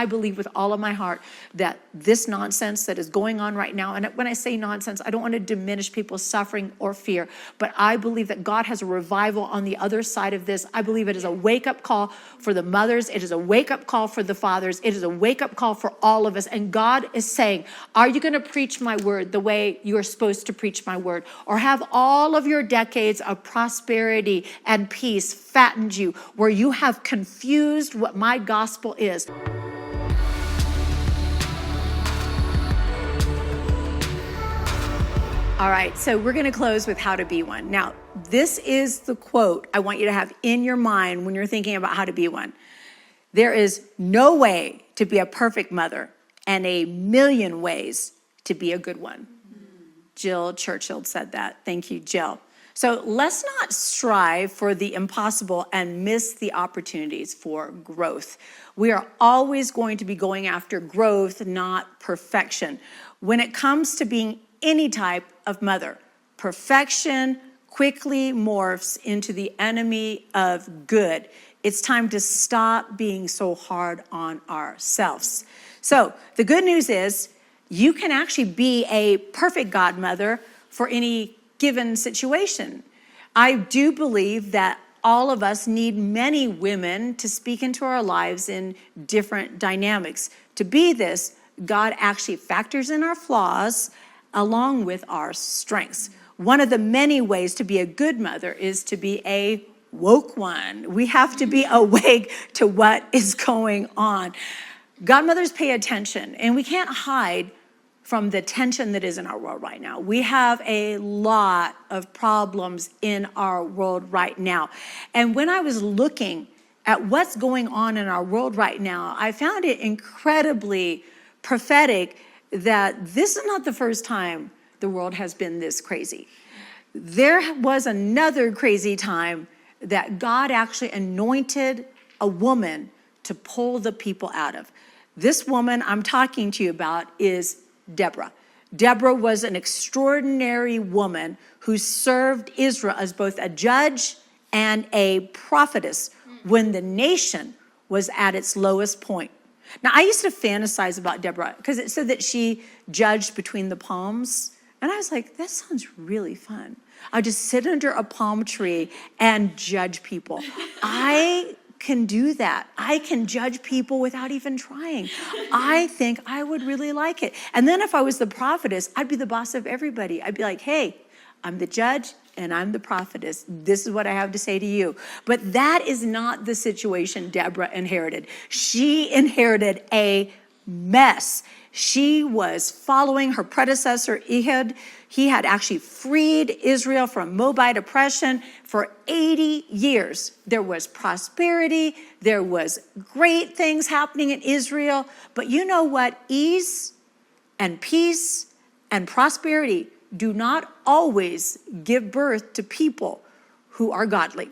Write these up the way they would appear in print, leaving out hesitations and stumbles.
I believe with all of my heart that this nonsense that is going on right now, and when I say nonsense, I don't want to diminish people's suffering or fear, but I believe that God has a revival on the other side of this. I believe it is a wake-up call for the mothers. It is a wake-up call for the fathers. It is a wake-up call for all of us. And God is saying, are you going to preach my word the way you're supposed to preach my word? Or have all of your decades of prosperity and peace fattened you, where you have confused what my gospel is? All right, so we're going to close with how to be one. Now, this is the quote I want you to have in your mind when you're thinking about how to be one. There is no way to be a perfect mother and a million ways to be a good one. Jill Churchill said that. Thank you, Jill. So let's not strive for the impossible and miss the opportunities for growth. We are always going to be going after growth, not perfection. When it comes to being any type of mother, perfection quickly morphs into the enemy of good. It's time to stop being so hard on ourselves. So the good news is you can actually be a perfect godmother for any given situation. I do believe that all of us need many women to speak into our lives in different dynamics. To be this, God actually factors in our flaws along with our strengths. One of the many ways to be a good mother is to be a woke one. We have to be awake to what is going on. Godmothers pay attention, and we can't hide from the tension that is in our world right now. We have a lot of problems in our world right now. And when I was looking at what's going on in our world right now, I found it incredibly prophetic that this is not the first time the world has been this crazy. There was another crazy time that God actually anointed a woman to pull the people out of. This woman I'm talking to you about is Deborah. Deborah was an extraordinary woman who served Israel as both a judge and a prophetess when the nation was at its lowest point. Now, I used to fantasize about Deborah because it said that she judged between the palms. And I was like, that sounds really fun. I'll just sit under a palm tree and judge people. I can do that. I can judge people without even trying. I think I would really like it. And then if I was the prophetess, I'd be the boss of everybody. I'd be like, hey, I'm the judge and I'm the prophetess. This is what I have to say to you. But that is not the situation Deborah inherited. She inherited a mess. She was following her predecessor, Ehud. He had actually freed Israel from Moabite oppression for 80 years. There was prosperity. There was great things happening in Israel. But you know what? Ease and peace and prosperity do not always give birth to people who are godly.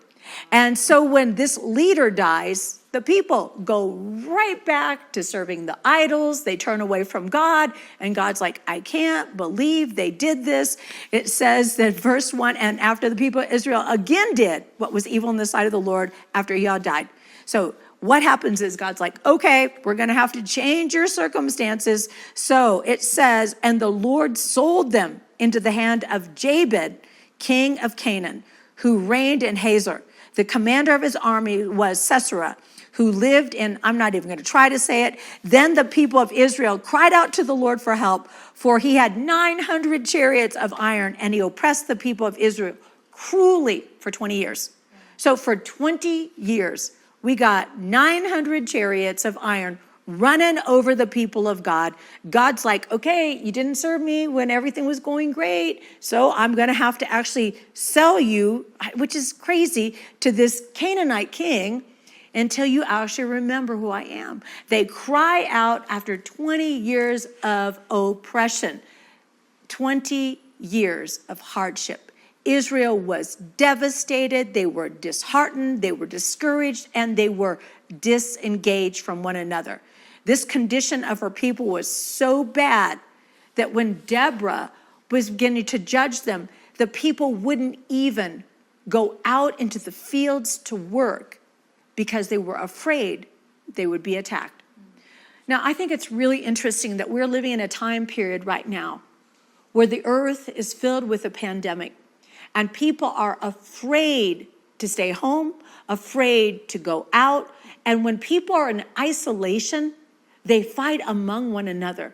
And so when this leader dies, the people go right back to serving the idols. They turn away from God, and God's like, I can't believe they did this. It says that verse 1, and after the people of Israel again did what was evil in the sight of the Lord after Ehud died. So what happens is God's like, okay, we're going to have to change your circumstances. So it says, and the Lord sold them into the hand of Jabin, king of Canaan, who reigned in Hazor. The commander of his army was Sisera, who lived in, I'm not even going to try to say it. Then the people of Israel cried out to the Lord for help, for he had 900 chariots of iron, and he oppressed the people of Israel cruelly for 20 years. So for 20 years, we got 900 chariots of iron running over the people of God. God's like, okay, you didn't serve me when everything was going great, so I'm going to have to actually sell you, which is crazy, to this Canaanite king until you actually remember who I am. They cry out after 20 years of oppression, 20 years of hardship. Israel was devastated, they were disheartened, they were discouraged, and they were disengaged from one another. This condition of her people was so bad that when Deborah was beginning to judge them, the people wouldn't even go out into the fields to work because they were afraid they would be attacked. Now, I think it's really interesting that we're living in a time period right now where the earth is filled with a pandemic and people are afraid to stay home, afraid to go out. And when people are in isolation, they fight among one another.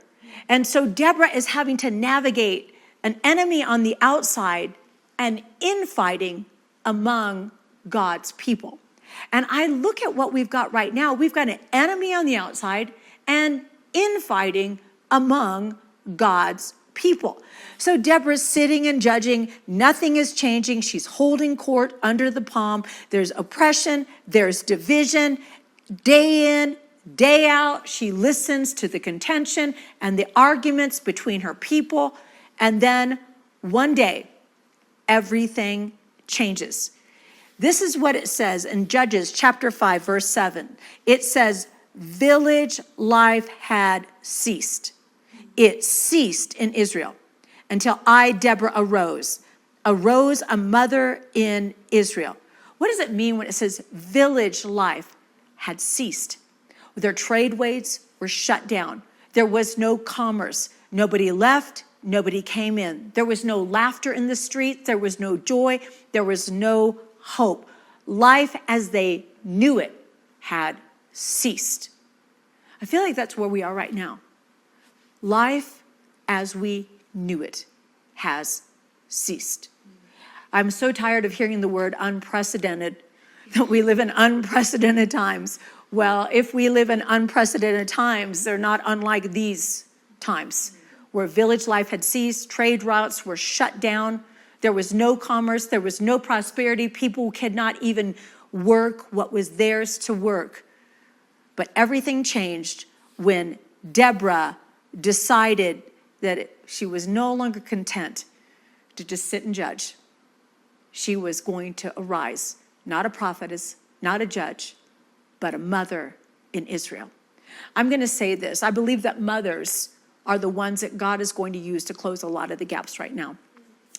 And so Deborah is having to navigate an enemy on the outside and infighting among God's people. And I look at what we've got right now. We've got an enemy on the outside and infighting among God's people. So Deborah's sitting and judging. Nothing is changing. She's holding court under the palm. There's oppression. There's division. Day in, day out, she listens to the contention and the arguments between her people. And then one day, everything changes. This is what it says in Judges chapter 5, verse 7. It says, village life had ceased. It ceased in Israel until I, Deborah, arose a mother in Israel. What does it mean when it says village life had ceased? Their tradeways were shut down. There was no commerce. Nobody left. Nobody came in. There was no laughter in the street. There was no joy. There was no hope. Life as they knew it had ceased. I feel like that's where we are right now. Life as we knew it has ceased. I'm so tired of hearing the word unprecedented, that we live in unprecedented times. Well, if we live in unprecedented times, they're not unlike these times where village life had ceased, trade routes were shut down, there was no commerce, there was no prosperity, people could not even work what was theirs to work. But everything changed when Deborah decided that she was no longer content to just sit and judge. She was going to arise, not a prophetess, not a judge, but a mother in Israel. I'm going to say this. I believe that mothers are the ones that God is going to use to close a lot of the gaps right now.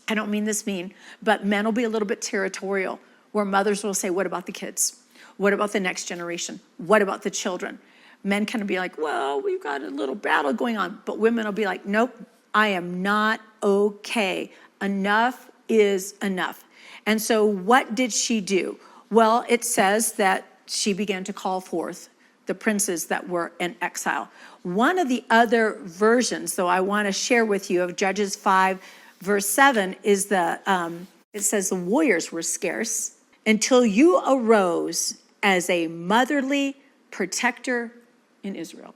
I don't mean this mean, but men will be a little bit territorial, where mothers will say, what about the kids? What about the next generation? What about the children? Men can be like, well, we've got a little battle going on. But women will be like, nope, I am not okay. Enough is enough. And so what did she do? Well, it says that she began to call forth the princes that were in exile. One of the other versions, though, I want to share with you of Judges 5, verse 7, is it says the warriors were scarce until you arose as a motherly protector in Israel.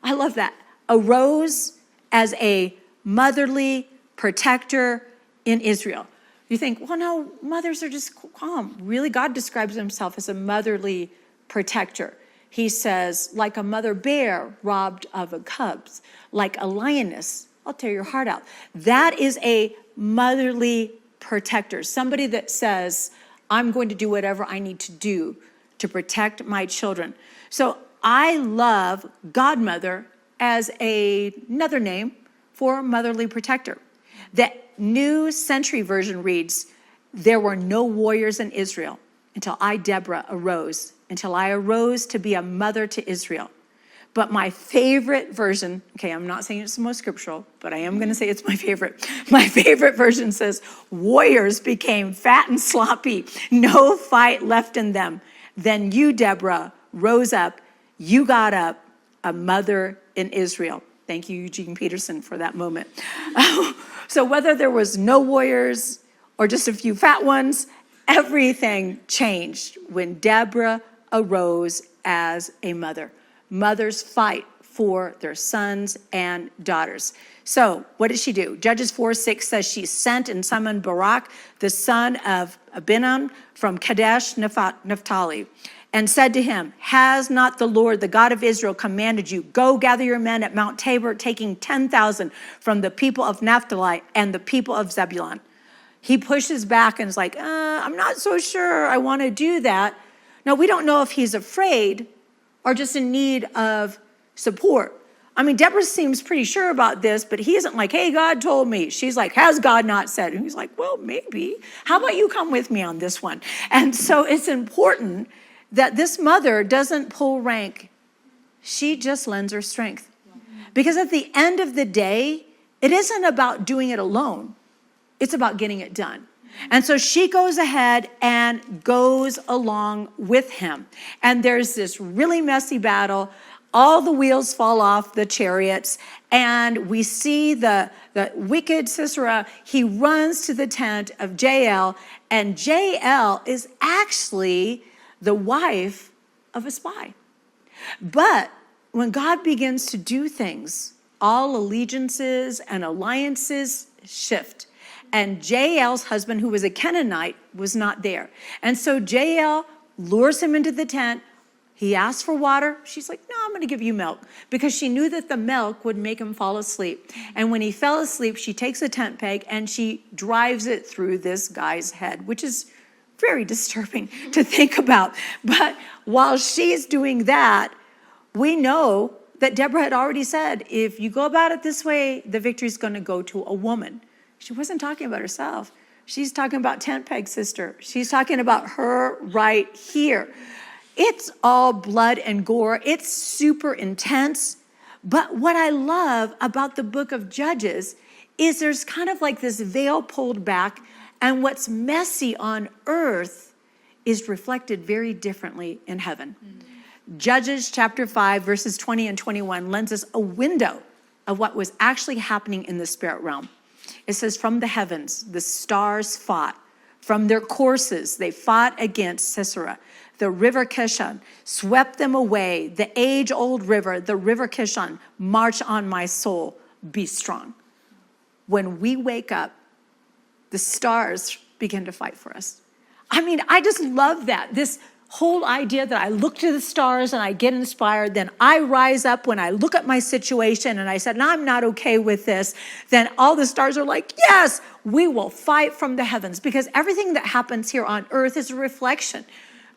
I love that. Arose as a motherly protector in Israel. You think, well, no, mothers are just calm. Really, God describes himself as a motherly protector. He says, like a mother bear robbed of her cubs, like a lioness, I'll tear your heart out. That is a motherly protector. Somebody that says, I'm going to do whatever I need to do to protect my children. So I love Godmother as another name for motherly protector. The New Century Version reads, there were no warriors in Israel until I, Deborah, arose, until I arose to be a mother to Israel. But my favorite version, okay, I'm not saying it's the most scriptural, but I am going to say it's my favorite. My favorite version says, warriors became fat and sloppy, no fight left in them. Then you, Deborah, rose up, you got up, a mother in Israel. Thank you, Eugene Peterson, for that moment. So whether there was no warriors or just a few fat ones, everything changed when Deborah arose as a mother. Mothers fight for their sons and daughters. So what did she do? Judges 4:6 says she sent and summoned Barak, the son of Abinadab from Kadesh Naphtali, and said to him, has not the Lord, the God of Israel, commanded you, go gather your men at Mount Tabor, taking 10,000 from the people of Naphtali and the people of Zebulun. He pushes back and is like, I'm not so sure I want to do that. Now, we don't know if he's afraid or just in need of support. I mean, Deborah seems pretty sure about this, but he isn't like, hey, God told me. She's like, has God not said? And he's like, well, maybe. How about you come with me on this one? And so it's important that this mother doesn't pull rank She just lends her strength. Because at the end of the day, it isn't about doing it alone. It's about getting it done. And so she goes ahead and goes along with him. And there's this really messy battle. All the wheels fall off the chariots. And we see the wicked Sisera. He runs to the tent of Jael. And Jael is actually the wife of a spy. But when God begins to do things, all allegiances and alliances shift. And Jael's husband, who was a Canaanite, was not there. And so Jael lures him into the tent. He asks for water. She's like, no, I'm going to give you milk, because she knew that the milk would make him fall asleep. And when he fell asleep, she takes a tent peg and she drives it through this guy's head, which is very disturbing to think about. But while she's doing that, we know that Deborah had already said, if you go about it this way, the victory is going to go to a woman. She wasn't talking about herself. She's talking about tent peg sister. She's talking about her right here. It's all blood and gore. It's super intense. But what I love about the book of Judges is there's kind of like this veil pulled back, and what's messy on earth is reflected very differently in heaven. Judges chapter 5, verses 20 and 21 lends us a window of what was actually happening in the spirit realm. It says, from the heavens, the stars fought. From their courses, they fought against Sisera. The river Kishon swept them away. The age-old river, the river Kishon, march on my soul, be strong. When we wake up, the stars begin to fight for us. I mean, I just love that. This whole idea that I look to the stars and I get inspired, then I rise up when I look at my situation and I said, no, I'm not okay with this. Then all the stars are like, yes, we will fight from the heavens, because everything that happens here on earth is a reflection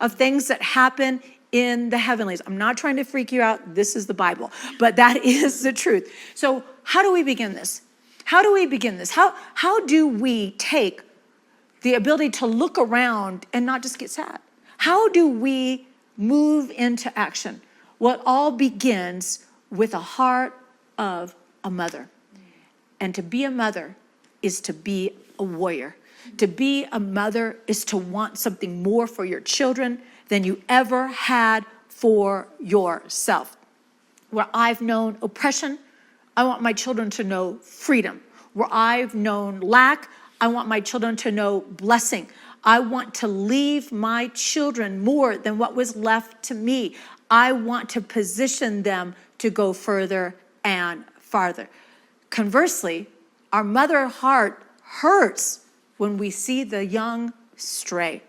of things that happen in the heavenlies. I'm not trying to freak you out. This is the Bible, but that is the truth. So how do we begin this? How do we begin this? How do we take the ability to look around and not just get sad? How do we move into action? Well, it all begins with a heart of a mother. And to be a mother is to be a warrior. To be a mother is to want something more for your children than you ever had for yourself. Where I've known oppression, I want my children to know freedom. Where I've known lack, I want my children to know blessing. I want to leave my children more than what was left to me. I want to position them to go further and farther. Conversely, our mother heart hurts when we see the young stray.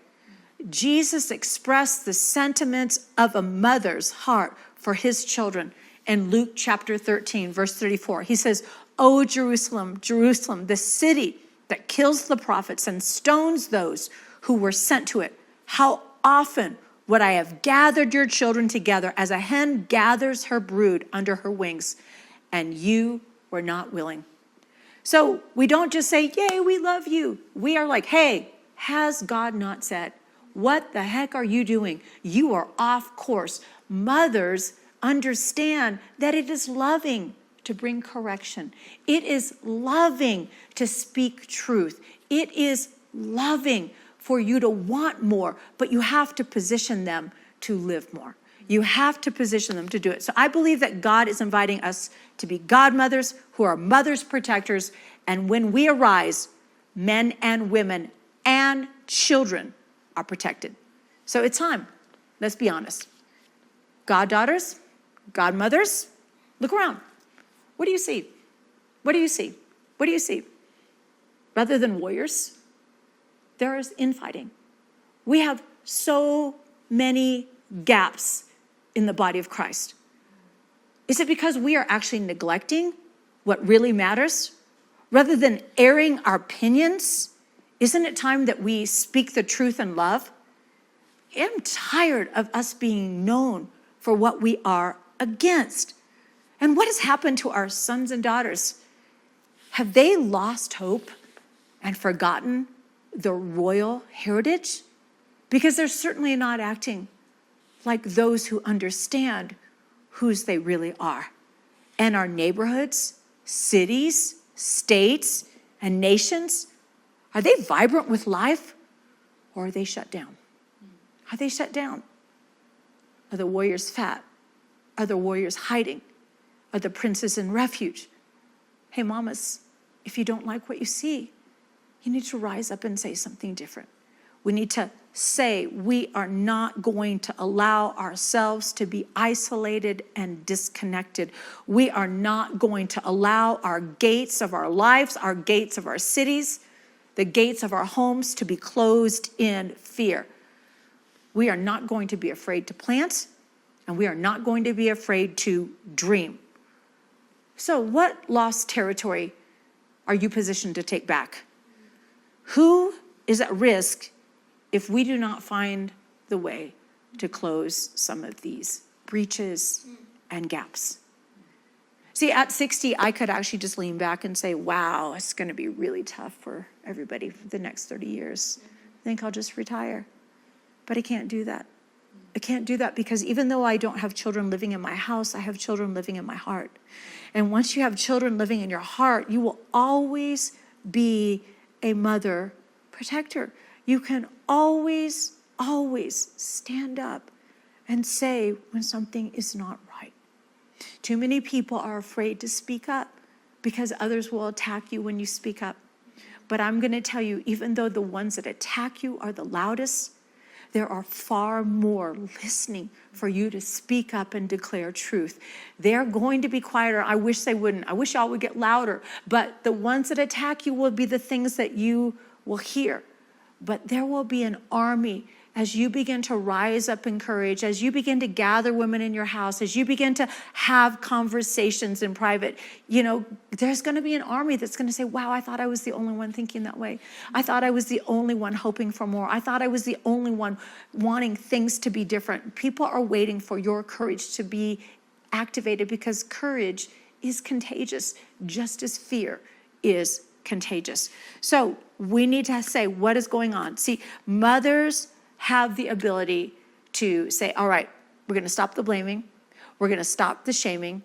Jesus expressed the sentiments of a mother's heart for his children in Luke chapter 13, verse 34. He says, "O Jerusalem, Jerusalem, the city that kills the prophets and stones those who were sent to it. How often would I have gathered your children together as a hen gathers her brood under her wings, and you were not willing." So we don't just say, yay, we love you. We are like, hey, has God not said? What the heck are you doing? You are off course. Mothers understand that it is loving to bring correction. It is loving to speak truth. It is loving for you to want more, but you have to position them to live more. You have to position them to do it. So I believe that God is inviting us to be godmothers who are mothers protectors. And when we arise, men and women and children are protected. So it's time. Let's be honest. Goddaughters, godmothers, look around. What do you see? What do you see? What do you see? Rather than warriors, there is infighting. We have so many gaps in the body of Christ. Is it because we are actually neglecting what really matters? Rather than airing our opinions, isn't it time that we speak the truth in love? I'm tired of us being known for what we are against. And what has happened to our sons and daughters? Have they lost hope and forgotten the royal heritage? Because they're certainly not acting like those who understand whose they really are. And our neighborhoods, cities, states, and nations, are they vibrant with life, or are they shut down? Are they shut down? Are the warriors fat? Are the warriors hiding? Are the princes in refuge? Hey, mamas, if you don't like what you see, you need to rise up and say something different. We need to say we are not going to allow ourselves to be isolated and disconnected. We are not going to allow our gates of our lives, our gates of our cities, the gates of our homes to be closed in fear. We are not going to be afraid to plant, and we are not going to be afraid to dream. So what lost territory are you positioned to take back? Who is at risk if we do not find the way to close some of these breaches and gaps? See, at 60, I could actually just lean back and say, wow, it's going to be really tough for everybody for the next 30 years. I think I'll just retire. But I can't do that. I can't do that because even though I don't have children living in my house, I have children living in my heart. And once you have children living in your heart, you will always be a mother protector. You can always, always stand up and say when something is not right. Too many people are afraid to speak up because others will attack you when you speak up. But I'm going to tell you, even though the ones that attack you are the loudest, there are far more listening for you to speak up and declare truth. They're going to be quieter. I wish they wouldn't. I wish y'all would get louder. But the ones that attack you will be the things that you will hear. But there will be an army as you begin to rise up in courage, as you begin to gather women in your house, as you begin to have conversations in private. You know, there's going to be an army that's going to say, wow, I thought I was the only one thinking that way. I thought I was the only one hoping for more. I thought I was the only one wanting things to be different. People are waiting for your courage to be activated because courage is contagious, just as fear is contagious. So we need to say, what is going on? See, mothers have the ability to say, all right, we're going to stop the blaming. We're going to stop the shaming.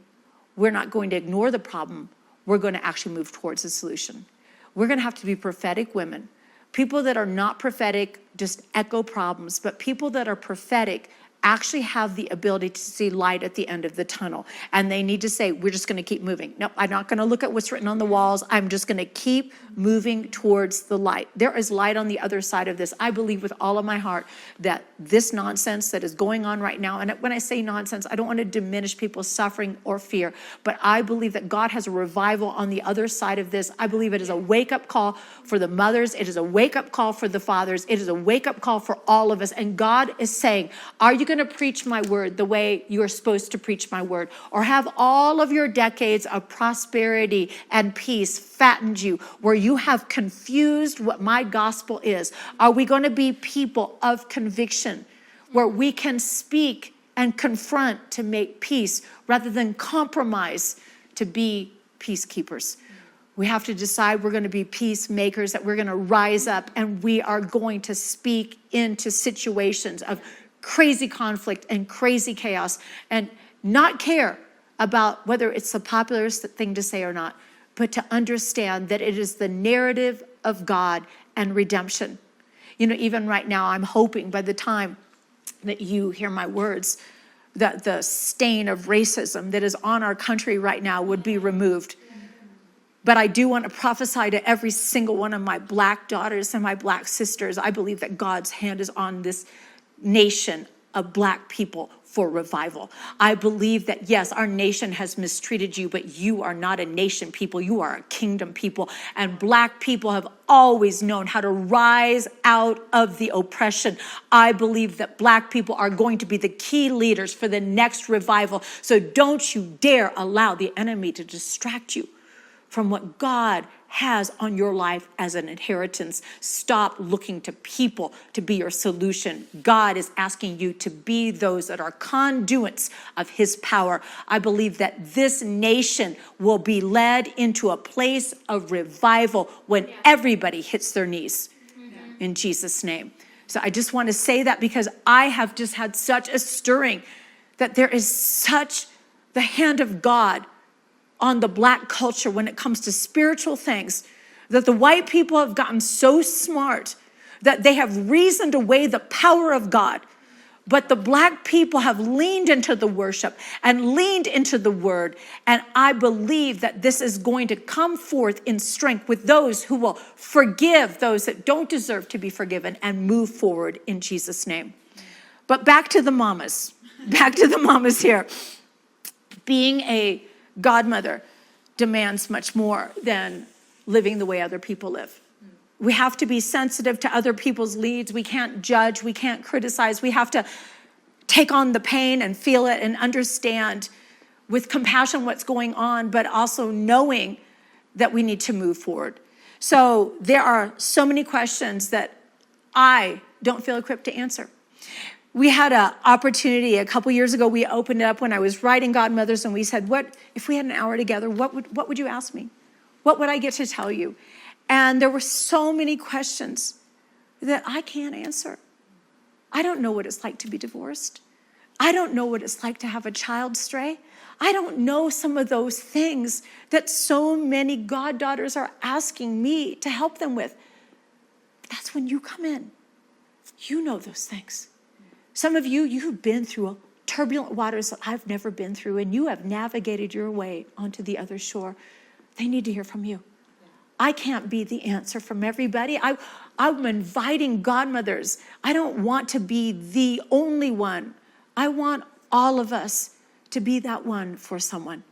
We're not going to ignore the problem. We're going to actually move towards a solution. We're going to have to be prophetic women. People that are not prophetic just echo problems, but people that are prophetic actually have the ability to see light at the end of the tunnel. And they need to say, we're just going to keep moving. No, I'm not going to look at what's written on the walls. I'm just going to keep moving towards the light. There is light on the other side of this. I believe with all of my heart that this nonsense that is going on right now, and when I say nonsense, I don't want to diminish people's suffering or fear, but I believe that God has a revival on the other side of this. I believe it is a wake-up call for the mothers. It is a wake-up call for the fathers. It is a wake-up call for all of us. And God is saying, are you going to preach my word the way you're supposed to preach my word? Or have all of your decades of prosperity and peace fattened you where you have confused what my gospel is? Are we going to be people of conviction where we can speak and confront to make peace rather than compromise to be peacekeepers? We have to decide we're going to be peacemakers, that we're going to rise up and we are going to speak into situations of crazy conflict and crazy chaos and not care about whether it's the popular thing to say or not, but to understand that it is the narrative of God and redemption. You know, even right now, I'm hoping by the time that you hear my words, that the stain of racism that is on our country right now would be removed. But I do want to prophesy to every single one of my black daughters and my black sisters. I believe that God's hand is on this nation of black people for revival. I believe that, yes, our nation has mistreated you, but you are not a nation people. You are a kingdom people. And black people have always known how to rise out of the oppression. I believe that black people are going to be the key leaders for the next revival. So don't you dare allow the enemy to distract you from what God has on your life as an inheritance. Stop looking to people to be your solution. God is asking you to be those that are conduits of his power. I believe that this nation will be led into a place of revival when everybody hits their knees in Jesus' name. So I just want to say that because I have just had such a stirring that there is such the hand of God on the Black culture when it comes to spiritual things, that the white people have gotten so smart that they have reasoned away the power of God. But the Black people have leaned into the worship and leaned into the word. And I believe that this is going to come forth in strength with those who will forgive those that don't deserve to be forgiven and move forward in Jesus' name. But back to the mamas. Back to the mamas here. Being a godmother demands much more than living the way other people live. We have to be sensitive to other people's needs. We can't judge. We can't criticize. We have to take on the pain and feel it and understand with compassion what's going on, but also knowing that we need to move forward. So there are so many questions that I don't feel equipped to answer. We had an opportunity a couple years ago. We opened it up when I was writing Godmothers, and we said, "What if we had an hour together? What would you ask me? What would I get to tell you?" And there were so many questions that I can't answer. I don't know what it's like to be divorced. I don't know what it's like to have a child stray. I don't know some of those things that so many goddaughters are asking me to help them with. That's when you come in. You know those things. Some of you, you've been through turbulent waters that I've never been through, and you have navigated your way onto the other shore. They need to hear from you. I can't be the answer from everybody. I'm inviting godmothers. I don't want to be the only one. I want all of us to be that one for someone.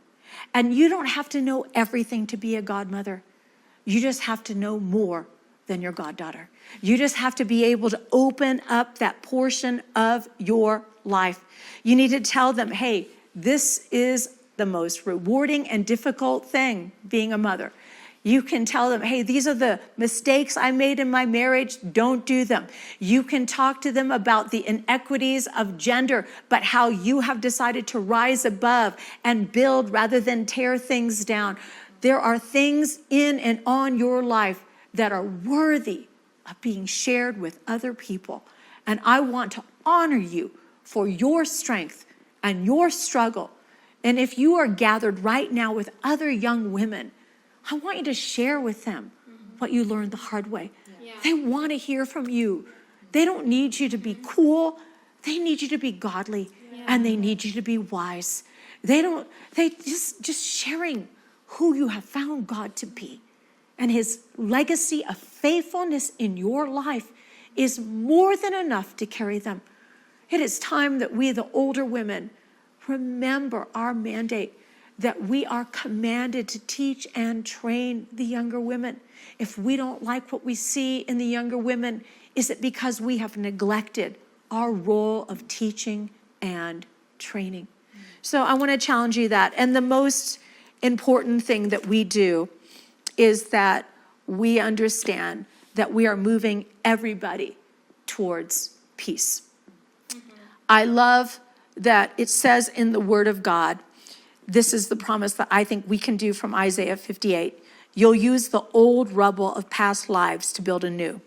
And you don't have to know everything to be a godmother. You just have to know more than your goddaughter. You just have to be able to open up that portion of your life. You need to tell them, hey, this is the most rewarding and difficult thing, being a mother. You can tell them, hey, these are the mistakes I made in my marriage. Don't do them. You can talk to them about the inequities of gender, but how you have decided to rise above and build rather than tear things down. There are things in and on your life that are worthy of being shared with other people. And I want to honor you for your strength and your struggle. And if you are gathered right now with other young women, I want you to share with them what you learned the hard way. Yeah. They want to hear from you. They don't need you to be cool. They need you to be godly, and they need you to be wise. They just sharing who you have found God to be. And his legacy of faithfulness in your life is more than enough to carry them. It is time that we, the older women, remember our mandate, that we are commanded to teach and train the younger women. If we don't like what we see in the younger women, is it because we have neglected our role of teaching and training? So I want to challenge you that. And the most important thing that we do is that we understand that we are moving everybody towards peace. I love that it says in the Word of God, this is the promise that I think we can do from Isaiah 58. You'll use the old rubble of past lives to build anew.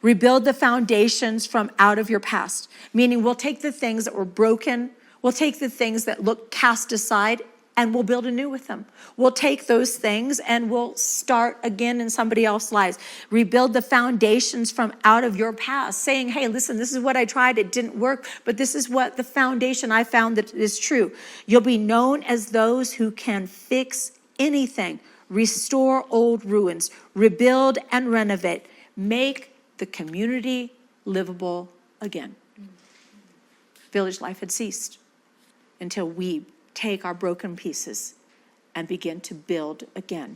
Rebuild the foundations from out of your past, meaning we'll take the things that were broken, we'll take the things that look cast aside, and we'll build anew with them. We'll take those things and we'll start again in somebody else's lives. Rebuild the foundations from out of your past, saying, hey, listen, this is what I tried, it didn't work, but this is what the foundation I found that is true. You'll be known as those who can fix anything, restore old ruins, rebuild and renovate, make the community livable again. Village life had ceased until we take our broken pieces and begin to build again.